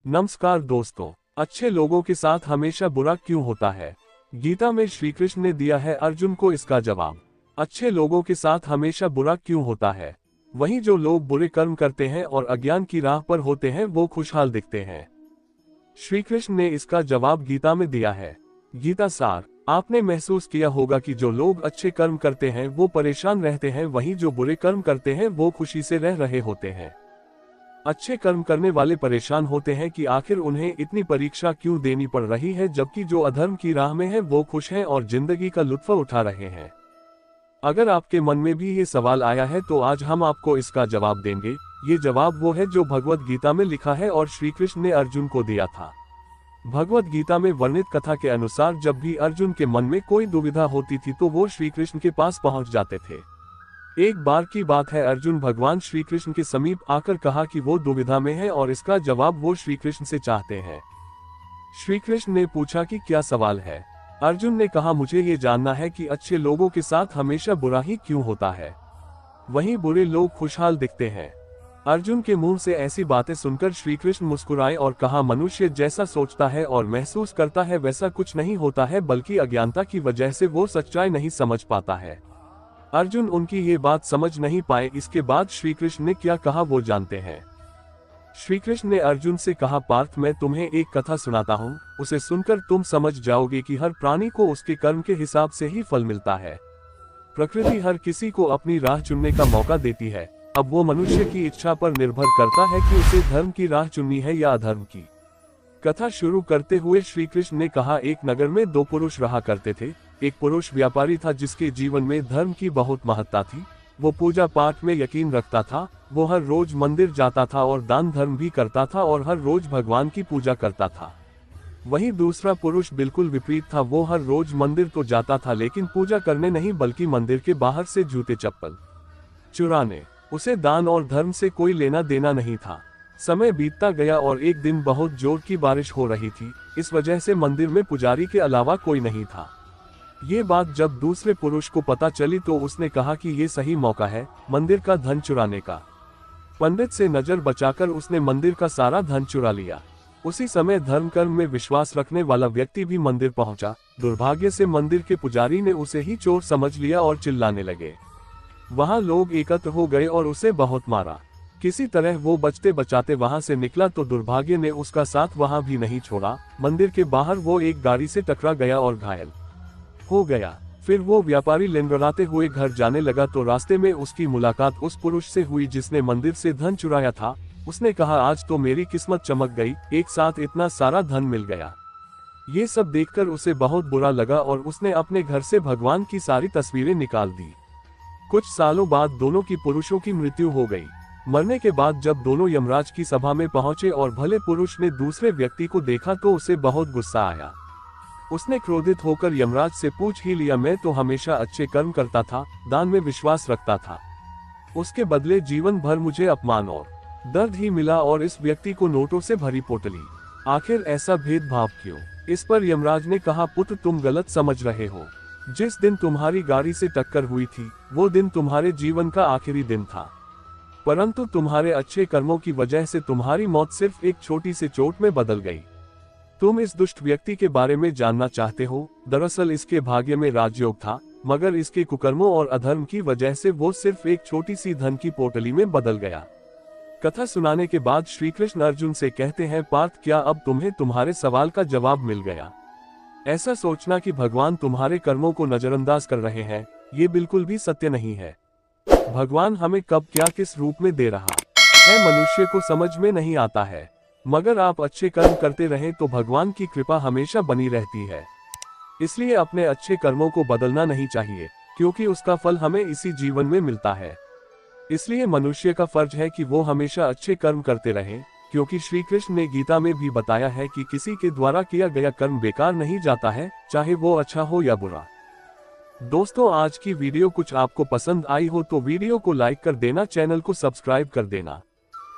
नमस्कार दोस्तों, अच्छे लोगों के साथ हमेशा बुरा क्यों होता है। गीता में श्री कृष्ण ने दिया है अर्जुन को इसका जवाब। अच्छे लोगों के साथ हमेशा बुरा क्यों होता है, वहीं जो लोग बुरे कर्म करते हैं और अज्ञान की राह पर होते हैं वो खुशहाल दिखते हैं। श्री कृष्ण ने इसका जवाब गीता में दिया है। गीता सार। आपने महसूस किया होगा कि जो लोग अच्छे कर्म करते हैं वो परेशान रहते हैं, वहीं जो बुरे कर्म करते हैं वो खुशी से रह रहे होते हैं। अच्छे कर्म करने वाले परेशान होते हैं कि आखिर उन्हें इतनी परीक्षा क्यों देनी पड़ रही है, जबकि जो अधर्म की राह में है वो खुश हैं और जिंदगी का लुत्फ उठा रहे हैं। अगर आपके मन में भी ये सवाल आया है तो आज हम आपको इसका जवाब देंगे। ये जवाब वो है जो भगवत गीता में लिखा है और श्री कृष्ण ने अर्जुन को दिया था। भगवत गीता में वर्णित कथा के अनुसार जब भी अर्जुन के मन में कोई दुविधा होती थी तो वो श्री कृष्ण के पास पहुंच जाते थे। एक बार की बात है, अर्जुन भगवान श्री कृष्ण के समीप आकर कहा कि वो दुविधा में है और इसका जवाब वो श्री कृष्ण से चाहते हैं। श्री कृष्ण ने पूछा कि क्या सवाल है। अर्जुन ने कहा, मुझे ये जानना है कि अच्छे लोगों के साथ हमेशा बुरा ही क्यों होता है, वहीं बुरे लोग खुशहाल दिखते हैं। अर्जुन के मुंह से ऐसी बातें सुनकर श्री कृष्ण मुस्कुराए और कहा, मनुष्य जैसा सोचता है और महसूस करता है वैसा कुछ नहीं होता है, बल्कि अज्ञानता की वजह से वो सच्चाई नहीं समझ पाता है। अर्जुन उनकी ये बात समझ नहीं पाए। इसके बाद श्री कृष्ण ने क्या कहा वो जानते हैं। श्री कृष्ण ने अर्जुन से कहा, पार्थ, मैं तुम्हें एक कथा सुनाता हूँ, उसे सुनकर तुम समझ जाओगे कि हर प्राणी को उसके कर्म के हिसाब से ही फल मिलता है। प्रकृति हर किसी को अपनी राह चुनने का मौका देती है। अब वो मनुष्य की इच्छा पर निर्भर करता है कि उसे धर्म की राह चुननी है या अधर्म की। कथा शुरू करते हुए श्री कृष्ण ने कहा, एक नगर में दो पुरुष रहा करते थे। एक पुरुष व्यापारी था जिसके जीवन में धर्म की बहुत महत्ता थी। वो पूजा पाठ में यकीन रखता था। वो हर रोज मंदिर जाता था और दान धर्म भी करता था और हर रोज भगवान की पूजा करता था। वहीं दूसरा पुरुष बिल्कुल विपरीत था। वो हर रोज मंदिर तो जाता था लेकिन पूजा करने नहीं, बल्कि मंदिर के बाहर से जूते चप्पल चुराने। उसे दान और धर्म से कोई लेना देना नहीं था। समय बीतता गया और एक दिन बहुत जोर की बारिश हो रही थी। इस वजह से मंदिर में पुजारी के अलावा कोई नहीं था। ये बात जब दूसरे पुरुष को पता चली तो उसने कहा कि ये सही मौका है मंदिर का धन चुराने का। पंडित से नजर बचाकर उसने मंदिर का सारा धन चुरा लिया। उसी समय धर्म कर्म में विश्वास रखने वाला व्यक्ति भी मंदिर पहुंचा। दुर्भाग्य से मंदिर के पुजारी ने उसे ही चोर समझ लिया और चिल्लाने लगे। वहां लोग एकत्र हो गए और उसे बहुत मारा। किसी तरह वो बचते बचाते वहां से निकला तो दुर्भाग्य ने उसका साथ वहां भी नहीं छोड़ा। मंदिर के बाहर वो एक गाड़ी से टकरा गया और घायल हो गया। फिर वो व्यापारी लंगड़ाते हुए घर जाने लगा तो रास्ते में उसकी मुलाकात उस पुरुष से हुई जिसने मंदिर से धन चुराया था। उसने कहा, आज तो मेरी किस्मत चमक गई, एक साथ इतना सारा धन मिल गया। ये सब देखकर उसे बहुत बुरा लगा और उसने अपने घर से भगवान की सारी तस्वीरें निकाल दी। कुछ सालों बाद दोनों की पुरुषों की मृत्यु हो गई। मरने के बाद जब दोनों यमराज की सभा में पहुंचे और भले पुरुष ने दूसरे व्यक्ति को देखा तो उसे बहुत गुस्सा आया। उसने क्रोधित होकर यमराज से पूछ ही लिया, मैं तो हमेशा अच्छे कर्म करता था, दान में विश्वास रखता था, उसके बदले जीवन भर मुझे अपमान और दर्द ही मिला और इस व्यक्ति को नोटों से भरी पोटली, आखिर ऐसा भेदभाव क्यों। इस पर यमराज ने कहा, पुत्र, तुम गलत समझ रहे हो। जिस दिन तुम्हारी गाड़ी से टक्कर हुई थी वो दिन तुम्हारे जीवन का आखिरी दिन था, परंतु तुम्हारे अच्छे कर्मों की वजह से तुम्हारी मौत सिर्फ एक छोटी सी चोट में बदल गई। तुम इस दुष्ट व्यक्ति के बारे में जानना चाहते हो। दरअसल इसके भाग्य में राजयोग था, मगर इसके कुकर्मों और अधर्म की वजह से वो सिर्फ एक छोटी सी धन की पोटली में बदल गया। कथा सुनाने के बाद श्री कृष्ण अर्जुन से कहते हैं, पार्थ, क्या अब तुम्हें तुम्हारे सवाल का जवाब मिल गया। ऐसा सोचना कि भगवान तुम्हारे कर्मों को नजरअंदाज कर रहे हैं, ये बिल्कुल भी सत्य नहीं है। भगवान हमें कब क्या किस रूप में दे रहा है मनुष्य को समझ में नहीं आता है, मगर आप अच्छे कर्म करते रहें तो भगवान की कृपा हमेशा बनी रहती है। इसलिए अपने अच्छे कर्मों को बदलना नहीं चाहिए, क्योंकि उसका फल हमें इसी जीवन में मिलता है। इसलिए मनुष्य का फर्ज है कि वो हमेशा अच्छे कर्म करते रहें, क्योंकि श्री कृष्ण ने गीता में भी बताया है कि किसी के द्वारा किया गया कर्म बेकार नहीं जाता है, चाहे वो अच्छा हो या बुरा। दोस्तों, आज की वीडियो कुछ आपको पसंद आई हो तो वीडियो को लाइक कर देना, चैनल को सब्सक्राइब कर देना।